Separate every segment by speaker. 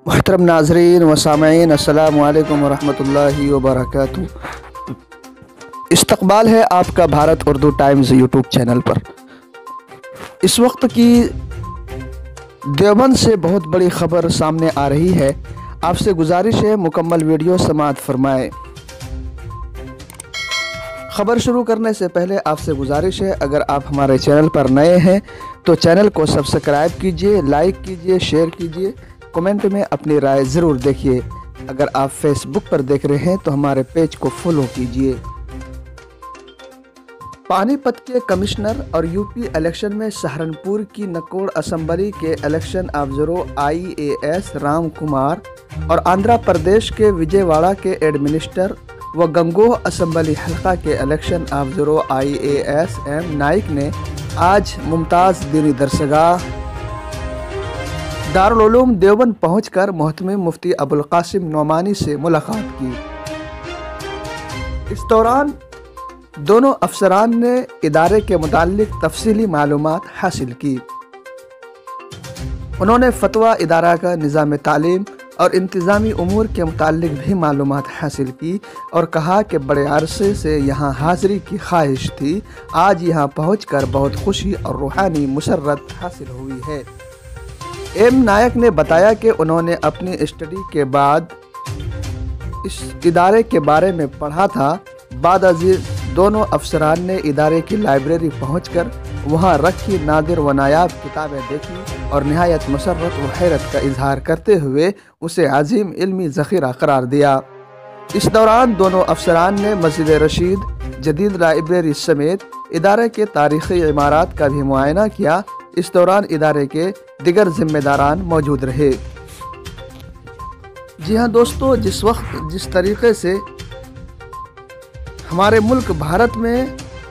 Speaker 1: محترم ناظرین و سامعین، السلام علیکم ورحمۃ وبرکاتہ۔ استقبال ہے آپ کا Bharat Urdu Times YouTube channel پر۔ اس وقت کی دیوبند سے بہت بڑی خبر سامنے آ رہی ہے، آپ سے گزارش ہے مکمل ویڈیو سماعت فرمائیں۔ خبر شروع کرنے سے پہلے آپ سے گزارش ہے، اگر آپ ہمارے چینل پر نئے ہیں تو چینل کو سبسکرائب کیجئے، لائک کیجئے، شیئر کیجئے، کمنٹ میں اپنی رائے ضرور دیکھیے۔ اگر آپ فیس بک پر دیکھ رہے ہیں تو ہمارے پیج کو فالو کیجئے۔ پانی پت کے کمشنر اور یو پی الیکشن میں سہارنپور کی نکوڑ اسمبلی کے election observer IAS Ram Kumar اور آندھرا پردیش کے وجے واڑہ کے ایڈمنسٹر و گنگوہ اسمبلی حلقہ کے election observer IAS M Naik نے آج ممتاز دینی درسگاہ دارالعلوم دیوبند پہنچ کر محترم مفتی ابوالقاسم نعمانی سے ملاقات کی۔ اس دوران دونوں افسران نے ادارے کے متعلق تفصیلی معلومات حاصل کی۔ انہوں نے فتویٰ ادارہ کا نظام تعلیم اور انتظامی امور کے متعلق بھی معلومات حاصل کی اور کہا کہ بڑے عرصے سے یہاں حاضری کی خواہش تھی، آج یہاں پہنچ کر بہت خوشی اور روحانی مسرت حاصل ہوئی ہے۔ ایم نائک نے بتایا کہ انہوں نے اپنی اسٹڈی کے بعد اس ادارے کے بارے میں پڑھا تھا۔ بعد ازیں دونوں افسران نے ادارے کی لائبریری پہنچ کر وہاں رکھی نادر و نایاب کتابیں دیکھی اور نہایت مسرت و حیرت کا اظہار کرتے ہوئے اسے عظیم علمی ذخیرہ قرار دیا۔ اس دوران دونوں افسران نے مسجد رشید، جدید لائبریری سمیت ادارے کے تاریخی عمارات کا بھی معائنہ کیا۔ اس دوران ادارے کے دیگر ذمہ داران موجود رہے۔ جی ہاں دوستو، جس طریقے سے ہمارے ملک بھارت میں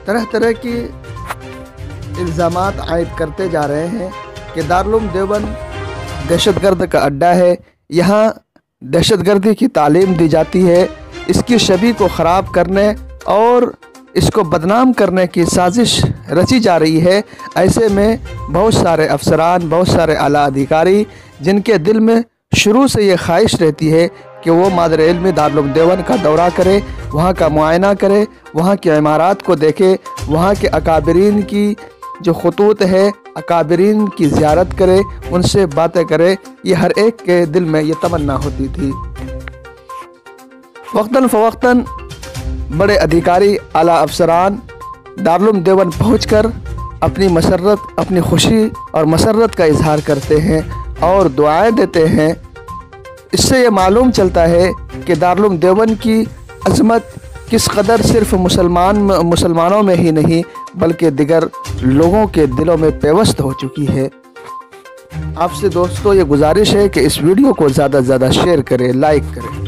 Speaker 1: طرح طرح کی الزامات عائد کرتے جا رہے ہیں کہ دارالعلوم دیوبند دہشت گرد کا اڈہ ہے، یہاں دہشت گردی کی تعلیم دی جاتی ہے، اس کی شبیہ کو خراب کرنے اور اس کو بدنام کرنے کی سازش رچی جا رہی ہے۔ ایسے میں بہت سارے افسران، بہت سارے اعلیٰ ادھیکاری جن کے دل میں شروع سے یہ خواہش رہتی ہے کہ وہ مادر علم دارالعلوم دیوبند کا دورہ کرے، وہاں کا معائنہ کرے، وہاں کی عمارات کو دیکھے، وہاں کے اکابرین کی جو خطوط ہے، اکابرین کی زیارت کرے، ان سے باتیں کرے، یہ ہر ایک کے دل میں یہ تمنا ہوتی تھی۔ وقتاً فوقتاً بڑے ادھیکاری، اعلیٰ افسران دارالعلوم دیوبند پہنچ کر اپنی مسرت، اپنی خوشی اور مسرت کا اظہار کرتے ہیں اور دعائیں دیتے ہیں۔ اس سے یہ معلوم چلتا ہے کہ دارالعلوم دیوبند کی عظمت کس قدر صرف مسلمانوں میں ہی نہیں بلکہ دیگر لوگوں کے دلوں میں پیوست ہو چکی ہے۔ آپ سے دوستو یہ گزارش ہے کہ اس ویڈیو کو زیادہ سے زیادہ شیئر کریں، لائک کریں۔